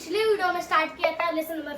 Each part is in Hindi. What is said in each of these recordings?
पिछले वीडियो में स्टार्ट किया था lesson number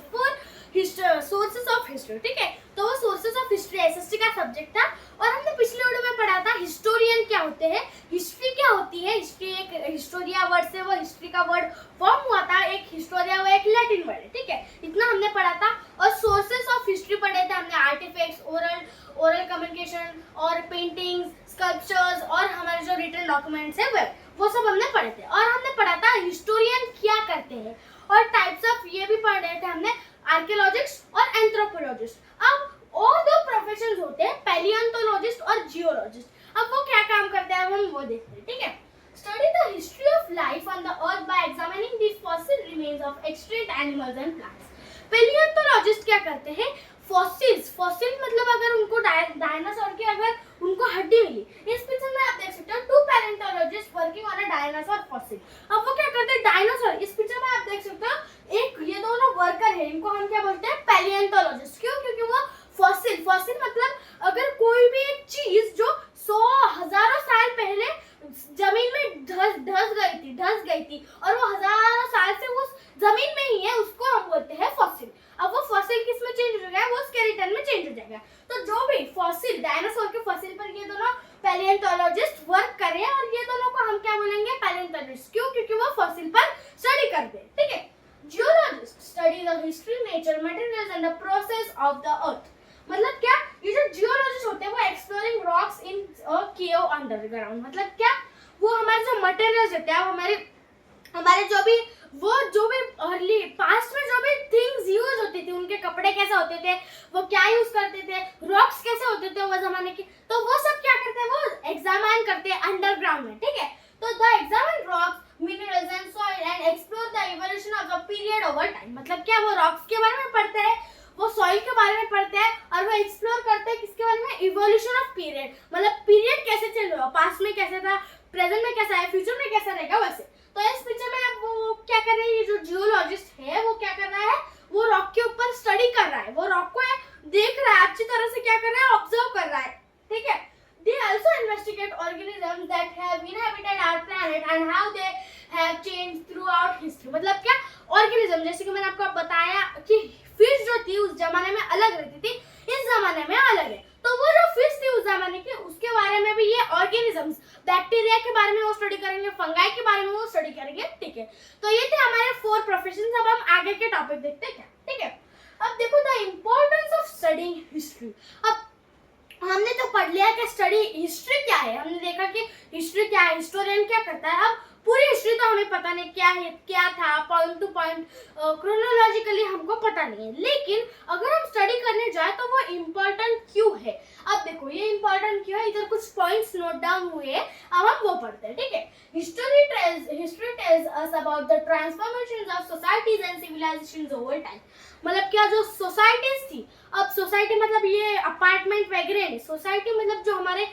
4 sources of history, ठीक है। तो वो सोर्सेस ऑफ हिस्ट्री एसएसटी का सब्जेक्ट था और हमने पिछले वीडियो में पढ़ा था हिस्टोरियन क्या होते हैं, हिस्ट्री क्या होती है। हिस्ट्री एक हिस्टोरिया वर्ड से वो हिस्ट्री का वर्ड फॉर्म हुआ था। एक हिस्टोरिया वो एक लैटिन वर्ड है, ठीक है। इतना हमने पढ़ा था। और सोर्सेस ऑफ हिस्ट्री पढ़े थे हमने, आर्टिफैक्ट्स, ओरल कम्युनिकेशन और पेंटिंग्स, स्कल्पचर्स और हमारे जो रिटन डॉक्यूमेंट्स है वो सब हमने पढ़े थे। और हमने पढ़ा था हिस्टोरियन क्या करते हैं और टाइप्स ऑफ ये भी पढ़ रहे थे हमने, आर्कियोलॉजिस्ट और एंथ्रोपोलॉजिस्ट। अब और दो प्रोफेशंस होते हैं, पैलियोंटोलॉजिस्ट और जियोलॉजिस्ट। अब वो क्या काम करते हैं हम वो देखते हैं, ठीक है। Study the history of life on the earth by examining the fossil remains of extinct animals and plants. Palaeontologist क्या करते हैं, फॉसिल्स मतलब अगर उनको डायनासोर की अगर उनको हड्डी मिली, इस पिक्चर में आप देख सकते हो two palaeontologist working on a dinosaur fossil. अब वो क्या करते हैं, डायनासोर, इस पिक्चर में आप देख सकते हो एक ये दोनों वर्कर है, इनको हम क्या बोलते हैं, पैलियोंटोलॉजिस्ट। क्यों? क्योंकि वो फॉसिल मतलब अगर कोई भी एक चीज जो 100,000 साल पहले जमीन में धस गई थी और वो हजारों साल से उस जमीन में ही है, उसको हम बोलते हैं फॉसिल। अब वो फॉसिल किस में चेंज हो जाएगा, वो स्केलेटन में चेंज हो जाएगा। तो जो भी फॉसिल, डायनासोर के फॉसिल पर ये दोनों पैलियोंटोलॉजिस्ट वर्क कर रहे हैं और ये दोनों को हम क्या बोलेंगे, पैलियोंटोलॉजिस्ट। क्यों? क्योंकि वो फॉसिल पर स्टडी करते हैं, ठीक है। Geologist study the history, nature, materials and the process of the earth. मतलब क्या, ये जो जियोलॉजिस्ट होते हैं वो exploring rocks in a cave underground. मतलब क्या, वो हमारे जो मटेरियल्स होते हैं, हमारे जो भी अर्ली पास्ट में जो भी थिंग्स यूज होती थी, उनके कपड़े कैसे होते थे, वो क्या यूज करते थे, रॉक्स कैसे होते थे वो जमाने के, तो वो सब क्या करते हैं, वो एग्जामिन करते हैं अंडरग्राउंड में, ठीक है। तो the examine rocks, minerals and soil and explore the evolution of the period over time. मतलब क्या, वो रॉक्स के बारे में पढ़ते हैं, वो सॉइल के बारे में पढ़ते हैं और वो एक्सप्लोर करते हैं किसके बारे में, इवोल्यूशन ऑफ पीरियड। मतलब पीरियड कैसे चल रहा है, पास्ट में कैसे था, प्रेजेंट में कैसा है, फ्यूचर में कैसा रहेगा, वैसे। तो इस पिक्चर में अब वो क्या कर रहे हैं, ये जो जियोलॉजिस्ट है वो क्या कर रहा है, वो रॉक के ऊपर स्टडी कर रहा है, वो रॉक को देख रहा है, अच्छी तरह से क्या कर रहा है, ऑब्जर्व कर रहा है, ठीक है। They also investigate organisms that have inhabited our planet and how they have changed throughout history। मतलब क्या, ऑर्गेनिज्म, जैसे कि मैंने आपको बताया कि फिश जो थी उस जमाने में अलग रहती थी, इस जमाने में अलग है। तो वो जो फिश थी उस जमाने की, उसके बारे में भी ये ऑर्गेनिजम्स, बैक्टीरिया के बारे में वो स्टडी करेंगे, फंगाई के बारे में वो स्टडी करेंगे, ठीक है। तो ये थे हमारे 4 प्रोफेशंस। अब हम आगे के टॉपिक देखते हैं क्या, ठीक है। अब देखो the importance of studying history. अब हमने तो पढ़ लिया कि स्टडी हिस्ट्री क्या है, हमने देखा कि हिस्ट्री क्या है, हिस्टोरियन क्या करता है। अब पूरी हिस्ट्री तो हमें पता नहीं क्या है, क्या था, पॉइंट टू पॉइंट क्रोनोलॉजिकली हमको पता नहीं है, लेकिन अगर हम स्टडी करने जाए तो वो इम्पोर्टेंट क्यों है। अब देखो ये इम्पोर्टेंट क्यों है, इधर कुछ पॉइंट्स नोट डाउन हुए हैं, अब हम वो पढ़ते हैं, ठीक है। History tells us about the transformations of societies and civilizations over time. मतलब क्या, जो सोसाइटीज थी, अब सोसाइटी मतलब ये अपार्टमेंट वगैरह नहीं, सोसाइटी मतलब जो हमारे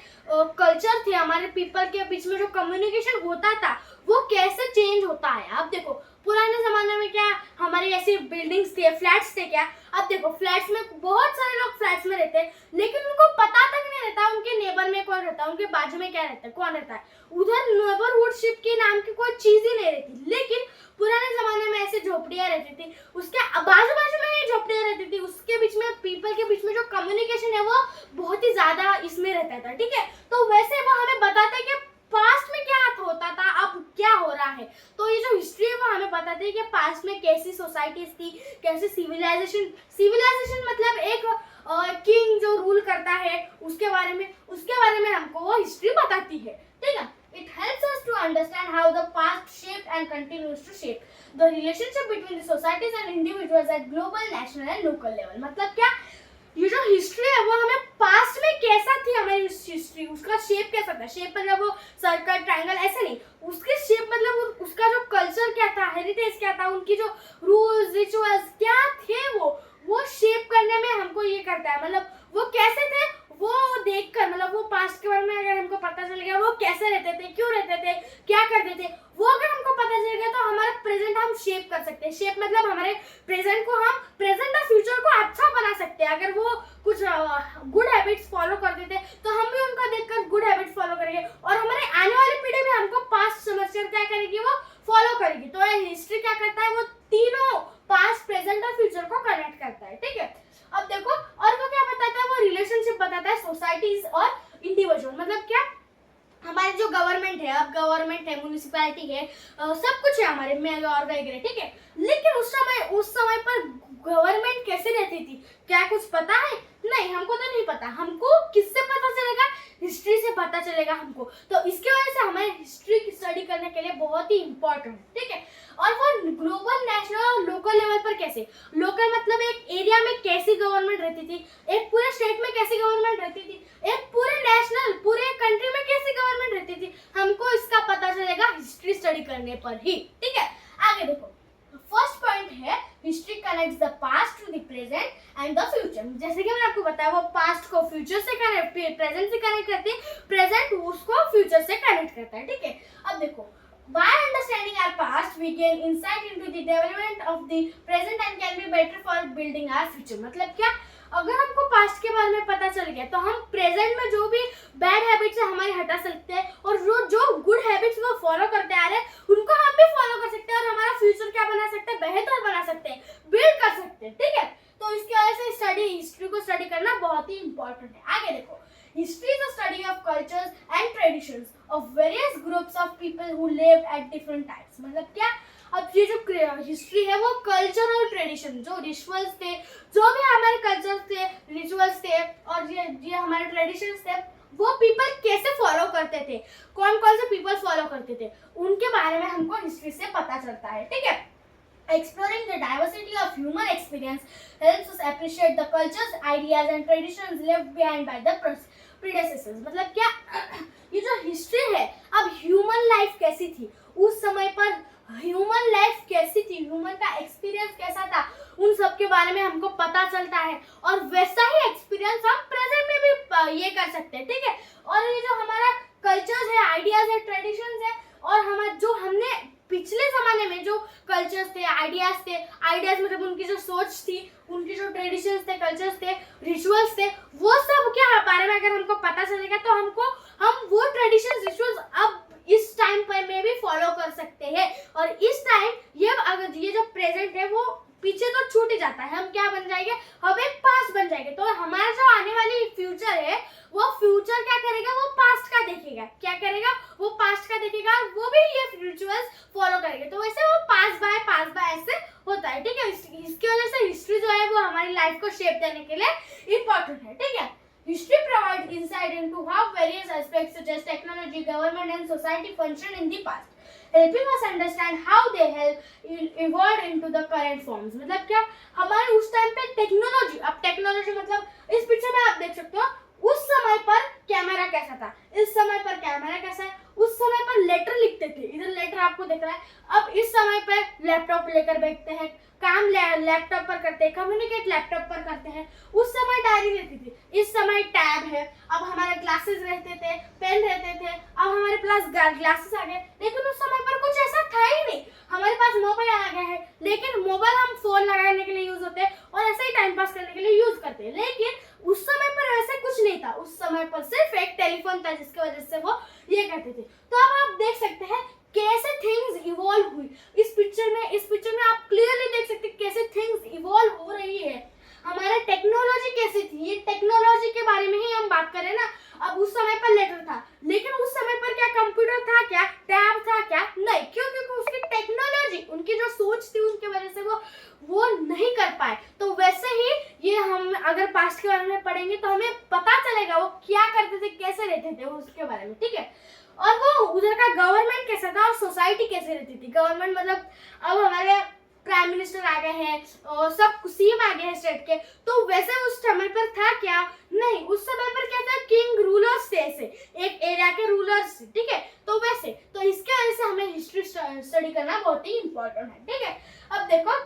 कल्चर थे, हमारे पीपल के बीच में जो कम्युनिकेशन होता था वो कैसे चेंज होता है। अब देखो पुराने जमाने में क्या, हमारी ऐसी बिल्डिंग्स थी, फ्लैट्स थे क्या। अब देखो फ्लैट्स में बहुत सारे लोग फ्लैट्स में रहते हैं, लेकिन उनको पता तक नहीं रहता उनके नेबर में कौन रहता है, उनके बाजू में क्या रहता है, कौन रहता है। उधर नेबरहुडशिप के नाम की कोई चीज ही नहीं रहती, लेकिन पुराने जमाने में ऐसे झोपड़ियां रहती थी, उसके बाजू में ही झोपड़ियां रहती थी, उसके बीच में पीपल के बीच में जो कम्युनिकेशन है वो बहुत ही ज्यादा इसमें रहता था, ठीक है। तो वैसे वो हमें बताता है कि पास्ट में क्या होता था, अब क्या हो रहा है। तो ये जो हिस्ट्री है वो हमें बताती है कि पास्ट में कैसी सोसाइटीज थी, कैसी सिविलाइजेशन मतलब एक किंग जो रूल करता है उसके बारे में हमको वो हिस्ट्री बताती है, ठीक है। It helps us to understand how the past shaped and continues to shape the relationship between the societies and individuals at global, national and local level। मतलब क्या, ये जो हिस्ट्री है वो हमें पास्ट में कैसा थी हमारी हिस्ट्री, उसका शेप कैसा था, शेप मतलब वो सर्कल, ट्रायंगल ऐसे नहीं, उसके शेप मतलब उसका जो कल्चर क्या था, हेरिटेज क्या था, उनकी जो रूल्स रिचुअल्स क्या थे, वो शेप करने में हमको ये करता है। मतलब वो कैसे थे वो देखकर, मतलब वो पास्ट के बारे में अगर हमको पता चल गया वो कैसे रहते थे, क्यों रहते थे, क्या करते थे, वो अगर हमको पता चल गया तो हमारा प्रेजेंट हम शेप कर सकते हैं। शेप मतलब हमारे प्रेजेंट को हम प्रेजेंट और फ्यूचर को अच्छा बना सकते हैं। अगर वो कुछ गुड हैबिट्स फॉलो करते थे तो हम भी उनका देखकर गुड हैबिट्स फॉलो करेंगे और हमारे आने वाली पीढ़ी भी हमको पास्ट समझकर क्या करेगी, वो फॉलो करेगी। तो हिस्ट्री क्या करता है, वो तीनों गवर्नमेंट है, म्यूनिसिपैलिटी है, सब कुछ है हमारे मेयर वगैरह, ठीक है। लेकिन उस समय पर गवर्नमेंट कैसे रहती थी, क्या कुछ पता है? नहीं, हमको तो नहीं पता। हमको किससे पता चलेगा? हिस्ट्री से पता चलेगा हमको। तो इसकी वजह से हमें हिस्ट्री की स्टडी करने के लिए बहुत ही इम्पोर्टेंट है, ठीक है। और वो ग्लोबल, नेशनल और लोकल लेवल पर कैसे, लोकल मतलब एक एरिया में कैसी गवर्नमेंट रहती थी, एक पूरे स्टेट में कैसी गवर्नमेंट रहती थी, एक पूरे नेशनल, पूरे कंट्री में कैसी गवर्नमेंट रहती थी, हमको इसका पता चलेगा हिस्ट्री स्टडी करने पर ही, ठीक है। आगे देखो, फर्स्ट पॉइंट है history connects the past to the present and the future. जैसे कि मैंने आपको बताया, वो पास्ट को फ्यूचर से कनेक्ट, प्रेजेंट से कनेक्ट करती है, प्रेजेंट उसको फ्यूचर से कनेक्ट करता है, ठीक है। अब देखो, by understanding our past we gain insight into the development of the present and can be better for building our future। मतलब क्या, अगर हमको पास्ट के बारे में पता चल गया तो हम प्रेजेंट में जो भी बैड हैबिट्स है हमारी हटा सकते हैं, और जो गुड हैबिट्स वो फॉलो करते आ रहे हैं उनको हम भी फॉलो कर सकते हैं, और हमारा फ्यूचर क्या बना सकते हैं, बेहतर बना सकते हैं, बिल्ड कर सकते हैं, ठीक है। तो इसकी वजह से हिस्ट्री को स्टडी करना बहुत ही इंपॉर्टेंट है। आगे देखो, history is the study of cultures and traditions of various groups of people who lived at different times। मतलब क्या, अब ये जो हिस्ट्री है वो कल्चर और ट्रेडिशन, जो रिचुअल्स थे, जो भी हमारे कल्चर थे, रिचुअल्स थे, और ये हमारे ट्रेडिशंस थे, वो पीपल कैसे फॉलो करते थे, कौन कौन से पीपल फॉलो करते थे, उनके बारे में हमको हिस्ट्री से पता चलता है, ठीक है। Exploring the diversity of human experience helps us appreciate the cultures, ideas and traditions left behind by the predecessors। मतलब क्या, ये जो हिस्ट्री है, अब ह्यूमन लाइफ कैसी थी उस समय पर, ह्यूमन लाइफ कैसी थी, ह्यूमन का एक्सपीरियंस कैसा था, उन सब के बारे में हमको पता चलता है, और वैसा ही एक्सपीरियंस हम प्रेजेंट में भी ये कर सकते हैं, ठीक है। और ये जो हमारा कल्चर्स है, आइडियाज है, ट्रेडिशंस है, और हमारा जो हमने पिछले जमाने में जो कल्चर्स थे, आइडियाज मतलब उनकी जो सोच थी, उनकी जो ट्रेडिशंस थे, कल्चर्स थे, रिचुअल्स थे, वो सब क्या बारे में अगर हमको पता चलेगा तो हम वो ट्रेडिशंस, रिचुअल्स अब इस टाइम पर में भी फॉलो कर सकते हैं। और इस टाइम ये जो प्रेजेंट है वो पीछे तो छूट ही जाता है, हम क्या बन जाएंगे, हम एक पास्ट बन जाएंगे। तो हमारा जो आने वाली फ्यूचर है, वो फ्यूचर क्या करेगा, वो पास्ट का देखेगा, क्या करेगा, वो पास्ट का देखेगा, और वो भी ये रिचुअल्स फॉलो करेंगे। तो वैसे वो पास बाय ऐसे होता है, ठीक है। इसकी वजह से हिस्ट्री जो है वो हमारी लाइफ को शेप देने के लिए इम्पोर्टेंट है, ठीक है। History provides insight into how various aspects such as technology, government and society function in the past, helping us understand how they help evolve into the current forms। मतलब क्या, हमारे उस टाइम पे टेक्नोलॉजी, अब टेक्नोलॉजी मतलब इस पिक्चर में आप देख सकते हो, उस समय पर कैमरा कैसा था, इस समय पर कैमरा कैसा है, उस समय पर लेटर लिखते थे, इधर लेटर आपको दिख रहा है, अब इस समय पर लैपटॉप लेकर बैठते हैं, काम लैपटॉप पर करते हैं, कम्युनिकेट लैपटॉप पर करते हैं। उस समय डायरी रहती थी, इस समय टैब है, अब हमारे ग्लासेस रहते थे, पेन रहते थे, अब हमारे पास ग्लासेस आ गए। लेकिन उस समय पर कुछ ऐसा था ही नहीं, हमारे पास मोबाइल आ गया है, लेकिन मोबाइल हम फोन लगाने के लिए यूज होते हैं और ऐसे ही टाइम पास करने के लिए यूज करते हैं। लेकिन उस समय पर ऐसा कुछ नहीं था, उस समय पर सिर्फ एक टेलीफोन था जिसकी वजह से वो ये करते थे। तो अब आप देख सकते हैं कैसे थिंग्स इवॉल्व हुई। इस पिक्चर में आप क्लियरली देख सकते हैं कैसे थिंग्स इवॉल्व हो रही है। हमारा टेक्नोलॉजी कैसी थी, ये टेक्नोलॉजी के बारे में ही हम बात करें ना। अब उस समय पर लेटर था, लेकिन उस समय पर क्या कंप्यूटर था, क्या टैब था, क्या नहीं, क्यों, क्योंकि उसकी टेक्नोलॉजी, उनकी जो सोच थी उनके वजह से वो नहीं कर पाए। तो वैसे ही ये हम अगर पास्ट के बारे में पढ़ेंगे तो हमें पता चलेगा वो क्या करते थे, कैसे रहते थे उसके बारे में, ठीक है। और वो उधर का गवर्नमेंट कैसा था और सोसाइटी कैसे रहती थी। गवर्नमेंट मतलब अब हमारे प्राइम मिनिस्टर आ गए हैं और सब सीएम आ गए हैं स्टेट के, तो वैसे उस समय पर था क्या, नहीं, उस समय पर क्या था, किंग रूलर्स थे, ऐसे एक एरिया के रूलर्स, ठीक है। तो वैसे तो इसके वजह से हमें हिस्ट्री स्टडी करना बहुत ही इंपॉर्टेंट है, ठीक है। अब देखो,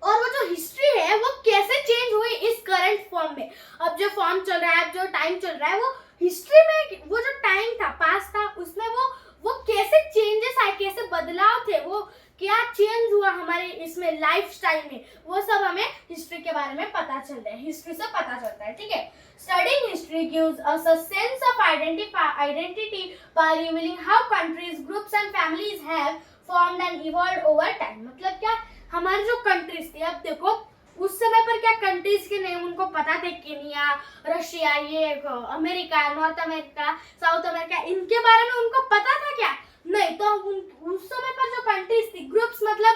और वो जो हिस्ट्री है वो कैसे चेंज हुई इस करंट फॉर्म में। अब जो फॉर्म चल रहा है, अब जो टाइम चल रहा है, वो हिस्ट्री में वो जो टाइम था, पास था, उसमें वो कैसे चेंजेस आए, कैसे बदलाव थे, वो क्या चेंज हुआ हमारे इसमें लाइफस्टाइल में, वो सब हमें हिस्ट्री के बारे में पता चलता है, हिस्ट्री से पता चलता है, ठीक है। Studying history gives us a sense of identity by revealing how countries, groups and families have formed and evolved over time। मतलब क्या, हमारी जो कंट्रीज थी, अब देखो उस समय पर क्या कंट्रीज के नेम उनको पता थे, केनिया, रशिया, ये America, north America, south America, इनके बारे में उनको पता था क्या, नहीं। उस समय पर जो कंट्रीज थी, ग्रुप्स मतलब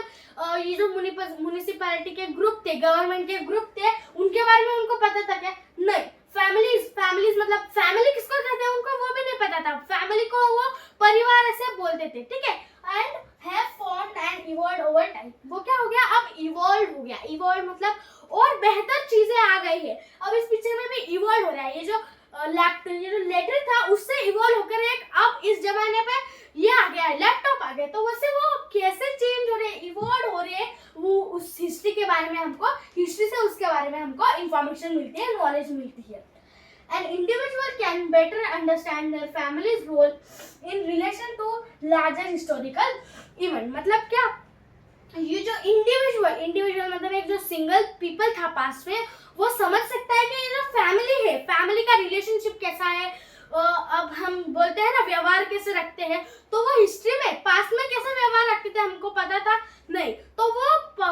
ये जो म्युनिसिपैलिटी के ग्रुप थे, गवर्नमेंट के ग्रुप थे, उनके बारे में उनको पता था क्या? नहीं। फैमिलीज मतलब फैमिली किसको कहते हैं उनको वो भी नहीं पता था। फैमिली को वो परिवार ऐसे बोलते थे, ठीक है। And have formed and evolved over time. वो क्या हो गया? अब इवॉल्व हो गया। इवॉल्व मतलब और बेहतर चीजें आ गई है। अब इस पिक्चर में भी इवॉल्व हो रहा है। ये जो लेटर था उससे इवॉल्व होकर एक अब इस जमाने पे ये आ गया है, लैपटॉप आ गया। तो वैसे वो कैसे चेंज हो रहे हैं, इवॉल्व हो रहे हैं, वो उस हिस्ट्री के बारे में हमको, हिस्ट्री से उसके बारे में हमको इंफॉर्मेशन मिलती है, नॉलेज मिलती है। An individual can better understand their family's role in relation to larger historical event। मतलब क्या? ये जो इंडिविजुअल मतलब एक जो सिंगल पीपल था पास्ट में, वो समझ सकता है कि ये जो फैमिली है, फैमिली का रिलेशनशिप कैसा है। अब हम बोलते हैं ना व्यवहार कैसे रखते हैं, तो वो हिस्ट्री में पास्ट में कैसा व्यवहार रखते थे हमको पता था नहीं। तो वो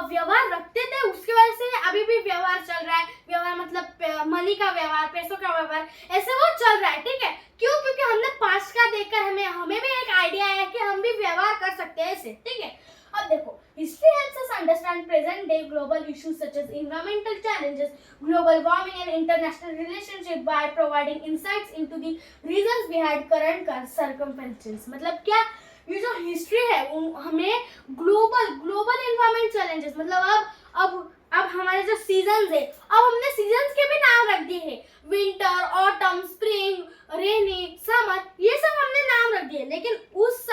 व्यवहार रखते थे, उसकी वजह से अभी भी व्यवहार चल रहा है। व्यवहार मतलब मनी का व्यवहार, पैसों का व्यवहार, ऐसे वो चल रहा है, ठीक है। क्यों? क्योंकि हमने पास्ट का देखकर हमें भी एक आइडिया है कि हम भी व्यवहार कर सकते हैं ऐसे, ठीक है। अब देखो, history helps us understand present day global issues such as environmental challenges, global warming and international relationship by providing insights into the reasons behind current circumstances। मतलब क्या? ये जो हिस्ट्री है हमें ग्लोबल एनवायरमेंट चैलेंजेस मतलब अब हमारे जो सीजन्स है, अब हमने सीजन्स के भी नाम रख दिए हैं। विंटर, ऑटम, स्प्रिंग, रेनी, समर, ये सब हमने नाम रख दिए। लेकिन उस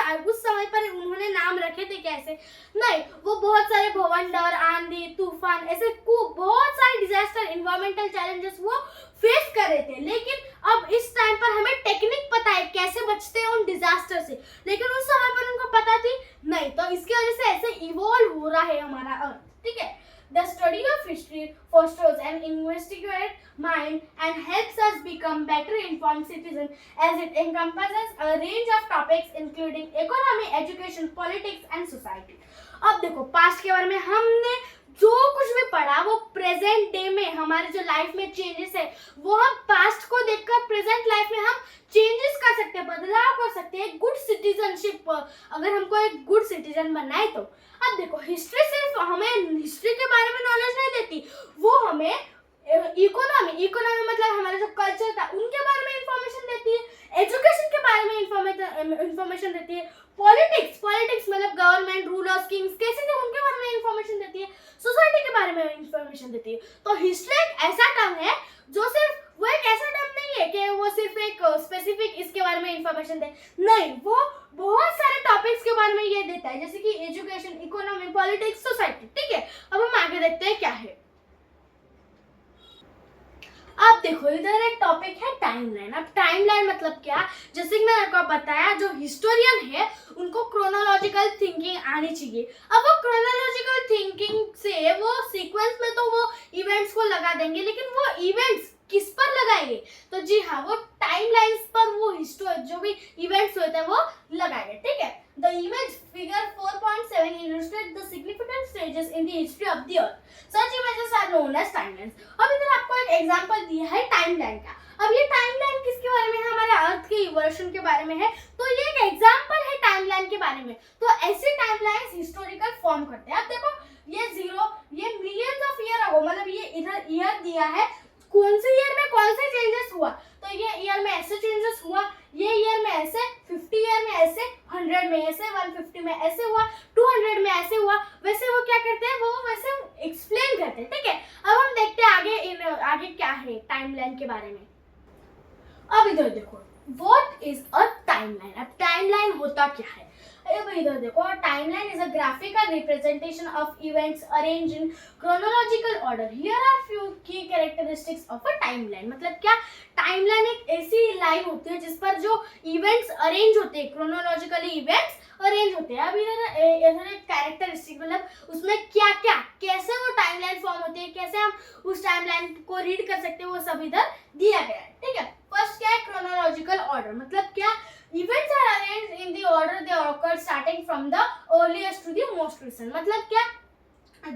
समय पर उन्होंने नाम रखे थे कैसे? नहीं, वो बहुत सारे भवंडर, आंधी, तूफान, ऐसे बहुत सारे डिजास्टर, एनवायरमेंटल चैलेंजेस वो फेस कर रहे थे। लेकिन अब इस टाइम पर हमें टेक्निक पता है कैसे बचते हैं उन डिजास्टर से, लेकिन उस समय पर उनको पता थी नहीं। तो इसकी वजह से ऐसे इवॉल्व हो रहा है हमारा अर्थ, ठीक है। The study of history fosters an investigative mind and helps us become better informed citizens as it encompasses a range of topics including economy, education, politics and society। अब देखो, पास्ट के बारे में हमने जो कुछ भी पढ़ा वो प्रेजेंट डे में हमारे जो लाइफ में चेंजेस है वो हम पास्ट को देखकर प्रेजेंट लाइफ में हम चेंजेस कर सकते हैं, बदलाव कर सकते हैं। गुड सिटीजनशिप, अगर हमको एक गुड सिटीजन बनना है तो। अब देखो, हिस्ट्री सिर्फ हमें हिस्ट्री के बारे में नॉलेज नहीं देती, वो हमें इकोनॉमी मतलब हमारा जो कल्चर था उनके बारे में इंफॉर्मेशन देती है। एजुकेशन के बारे में इंफॉर्मेशन देती है। पॉलिटिक्स मतलब गवर्नमेंट, रूलर्स, किंग्स कैसे थे उनके बारे में इंफॉर्मेशन देती है। सोसाइटी के बारे में इंफॉर्मेशन देती है। तो हिस्ट्री एक ऐसा टर्म है जो सिर्फ वो एक ऐसा टर्म नहीं है कि वो सिर्फ एक स्पेसिफिक इसके बारे में इंफॉर्मेशन दे, नहीं, वो बहुत सारे टॉपिक्स के बारे में ये देता है, जैसे कि एजुकेशन, इकोनॉमी, पॉलिटिक्स, सोसाइटी, ठीक है। अब हम आगे देखते हैं क्या है। अब देखो, इधर एक टॉपिक है टाइमलाइन। अब टाइमलाइन मतलब क्या? जैसे कि मैंने आपको बताया, जो हिस्टोरियन है उनको क्रोनोलॉजिकल थिंकिंग आनी चाहिए। अब वो क्रोनोलॉजिकल थिंकिंग से वो सीक्वेंस में तो वो इवेंट्स को लगा देंगे, लेकिन वो इवेंट्स किस पर लगाएंगे? तो जी हाँ, वो टाइमलाइंस पर वो जो भी इवेंट्स होते हैं वो लगाएंगे, ठीक है। The image figure 4.7 illustrates the significant stages in the history of the earth. Such images are known as timelines। अब इधर आपको एक एग्जांपल दिया है टाइमलाइन का। अब ये टाइमलाइन किसके बारे में है? हमारे अर्थ के इवोल्यूशन के बारे में है। तो ये एक एग्जांपल है टाइमलाइन के बारे में। तो ऐसे टाइमलाइंस हिस्टोरिकल फॉर्म करते हैं। अब देखो, ये मिलियंस ऑफ ईयर अगो, मतलब ये इधर ईयर दिया है, कौन से ईयर में कौन से चेंजेस हुआ। तो ये ईयर में ऐसे चेंजेस हुआ, ये ईयर में ऐसे, 50 ईयर में ऐसे, 100 में ऐसे, 150 में ऐसे हुआ, 200 में ऐसे हुआ। वैसे वो क्या करते हैं, वो वैसे एक्सप्लेन करते हैं, ठीक है। अब हम देखते हैं आगे क्या है टाइमलाइन के बारे में। अब इधर देखो, व्हाट इज अ टाइमलाइन। अब टाइमलाइन होता क्या है? अब इधर देखो, timeline is a graphical representation of events arranged in chronological order. Here are few key characteristics of a timeline. मतलब क्या? टाइमलाइन एक ऐसी लाइन होती है जिस पर जो इवेंट्स अरेंज होते हैं, क्रोनोलॉजिकली इवेंट्स अरेंज होते हैं। अब इधर एक कैरेक्टरिस्टिक मतलब उसमें क्या क्या, कैसे वो टाइमलाइन फॉर्म होती है, कैसे हम उस टाइमलाइन को रीड कर सकते हैं, वो सब इधर दिया गया है, ठीक है। फर्स्ट क्या है? Chronological order. मतलब क्या? Events are arranged in the order they occur starting from the earliest to the most recent। मतलब क्या?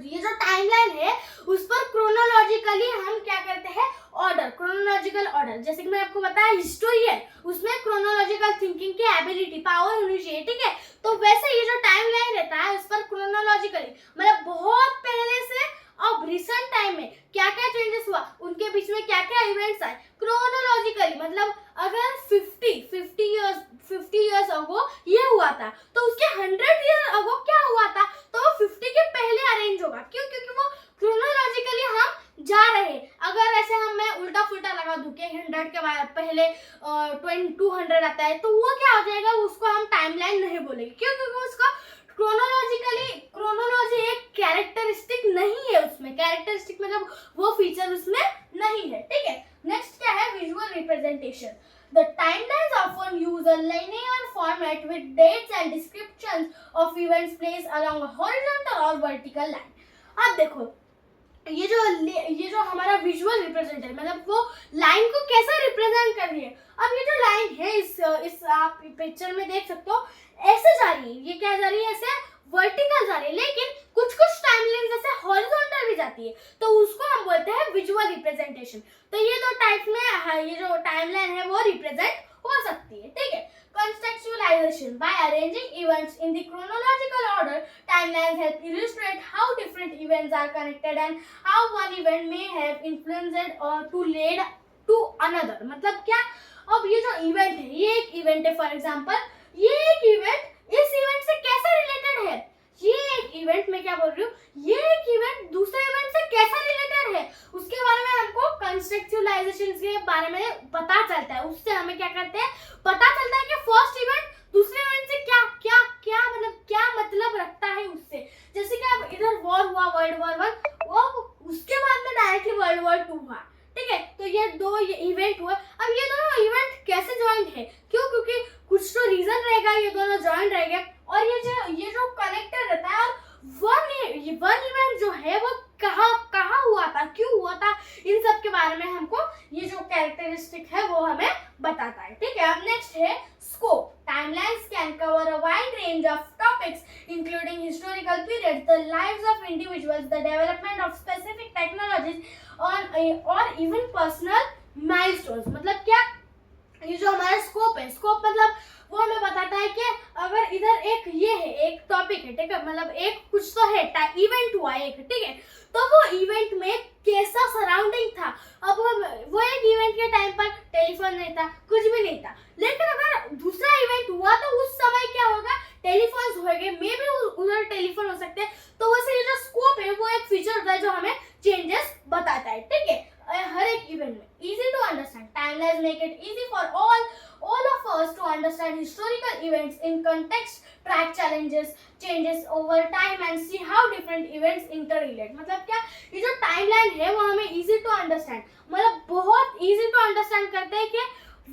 ये जो टाइमलाइन है उस पर क्रोनोलॉजिकली हम क्या करते हैं, ऑर्डर, क्रोनोलॉजिकल ऑर्डर। जैसे कि मैं आपको बताया हिस्टोरियन, उसमें क्रोनोलॉजिकल थिंकिंग की एबिलिटी, पावर होनी चाहिए, ठीक है। तो वैसे ये जो टाइमलाइन रहता है उस पर क्रोनोलॉजिकली मतलब बहुत पहले से अब रिसेंट टाइम में क्या क्या चेंजेस हुआ, उनके बीच में क्या क्या इवेंट्स आए, क्रोनोलॉजिकली मतलब अगर 50 इयर्स अगो ये हुआ था तो उसके 100 ईयर अगो क्या हुआ था, तो वो 50 के पहले अरेंज होगा। क्यों? क्योंकि वो क्रोनोलॉजिकली हम जा रहे हैं। अगर ऐसे हम मैं उल्टा फुल्टा लगा दूं कि 100 के बाद पहले 200 आता है, तो वो क्या हो जाएगा, उसको हम टाइमलाइन नहीं बोलेंगे। क्यों? क्योंकि उसका क्रोनोलॉजी एक कैरेक्टरिस्टिक नहीं है, उसमें कैरेक्टरिस्टिक मतलब वो फीचर उसमें नहीं है, ठीक है। नेक्स्ट क्या है, visual representation. The timelines often use a linear format with dates and descriptions of events placed along a horizontal or vertical line. अब देखो ये जो हमारा विजुअल रिप्रेजेंटेशन मतलब वो लाइन को कैसा रिप्रेजेंट कर रही है। अब ये जो लाइन है इस आप पिक्चर में देख सकते हो, ऐसे जा रही है, ये क्या जा रही है, ऐसे वर्टिकल जा रही है, लेकिन कुछ टाइमलाइन जैसे हॉरिजॉन्टल भी जाती है, तो उसको हम बोलते हैं विजुअल रिप्रेजेंटेशन। तो ये दो टाइप में ये जो टाइमलाइन है वो रिप्रेजेंट हो सकती है, ठीक है। Contextualization, by arranging events in the chronological order, timelines help illustrate how different events are connected and how one event may have influenced or to lead to another। मतलब क्या, अब ये जो इवेंट है, ये एक इवेंट है, फॉर एग्जांपल ये एक इवेंट इस इवेंट से कैसे रिलेटेड है, ये एक इवेंट मैं क्या बोल रही हूँ, ये एक इवेंट दूसरे इवेंट से कैसा रिलेटेड है, उसके बारे में हमको कंटेक्चुअलाइजेशन के बारे में पता चलता है। उससे हमें क्या करते हैं, पता चलता है कि फर्स्ट इवेंट दूसरे इवेंट से क्या मतलब रखता है उससे। जैसे कि अब इधर वॉर हुआ, वर्ल्ड वॉर 1, वो उसके बाद में डायरेक्टली वर्ल्ड वॉर 2 हुआ, ठीक है। तो ये दो इवेंट हुए। अब ये दोनों इवेंट कैसे ज्वाइंट है, क्यों? क्योंकि कुछ तो रीजन रहेगा ये दोनों ज्वाइंट रहेंगे, और ये जो कनेक्टेड रहता है, और वन इवेंट जो है वो कहाँ हुआ था, क्यों हुआ था, इन सब के बारे में हमको ये जो कैरेक्टरिस्टिक है वो हमें बताता है, ठीक है। अब नेक्स्ट है scope. Timelines can cover a wide range of topics including historical periods, the lives of individuals, the development of specific technologies और इवन पर्सनल माइलस्टोन्स। मतलब क्या, ये जो हमारा स्कोप है, स्कोप मतलब वो हमें बताता है कि अगर इधर एक ये है, एक टॉपिक है, ठीक है, मतलब एक कुछ तो है, इवेंट हुआ एक, ठीक है, तो वो इवेंट में कैसा सराउंडिंग था। अब वो एक इवेंट के टाइम पर टेलीफोन नहीं था, कुछ भी नहीं था, लेकिन अगर दूसरा इवेंट हुआ तो उस समय क्या होगा, टेलीफोन्स होंगे, मे बी उधर टेलीफोन हो सकते हैं। तो वैसे ये जो स्कोप है वो एक फीचर होता है जो हमें चेंजेस बताता है, ठीक है, हर एक इवेंट में। Easy to understand, timelines make it easy for all of us to understand historical events in context, track changes over time and see how different events interrelate। मतलब क्या, ये जो टाइमलाइन है वो हमें easy to understand मतलब बहुत easy to understand करते हैं कि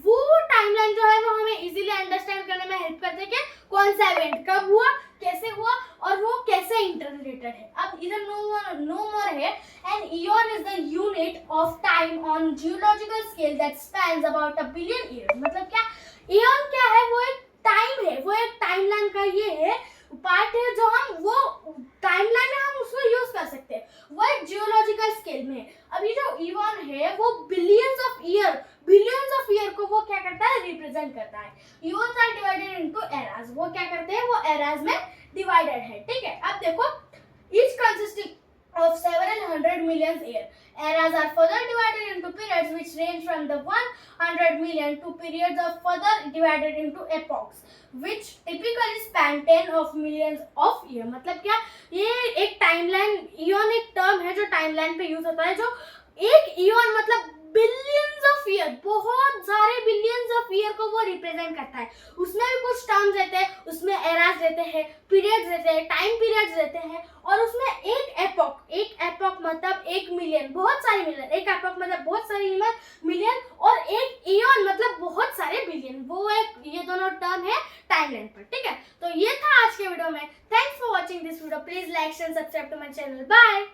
वो टाइमलाइन जो है वो हमें इजीली अंडरस्टैंड करने में हेल्प करते हैं कि कौन सा इवेंट कब हुआ, कैसे हुआ और वो कैसे इंटररिलेटेड है। अब इधर नो मोर है, an eon is the unit of time on geological scale that spans about a billion years. मतलब क्या, ईयन क्या है, वो एक टाइम है, वो एक टाइमलाइन का ये है पार्ट है जो हम वो टाइमलाइन में हम उसको यूज कर सकते हैं, वो एक जियोलॉजिकल स्केल में। अब ये जो ईयन है वो बिलियंस ऑफ ईयर को वो क्या करता है, रिप्रेजेंट करता है। Years are divided into eras, वो क्या करते हैं, वो एराज में डिवाइडेड है, ठीक है। अब देखो, each consisting of several hundred million years. Eras are further divided into periods which range from the 100 million to periods of further divided into epochs which typically span 10 of millions of years। मतलब क्या, ये एक टाइमलाइन, ईयन एक टर्म है जो टाइमलाइन पे यूज होता है, जो एक ईयन मतलब बिलियंस ऑफ ईयर, बहुत सारे बिलियंस ऑफ ईयर को वो रिप्रेजेंट करता है। उसमें भी कुछ टर्म्स रहते हैं, उसमें एराज रहते हैं, पीरियड्स रहते हैं, टाइम पीरियड्स रहते हैं, और उसमें एक एपॉक मतलब 1 मिलियन, बहुत सारे मिलियन, एक एपॉक मतलब बहुत सारे मिलियन, और एक ईयन मतलब बहुत सारे बिलियन, वो एक ये दोनों टर्म है टाइमलाइन पर, ठीक है। तो ये था आज के वीडियो में। Thanks for watching this video, please like and subscribe to my channel, bye.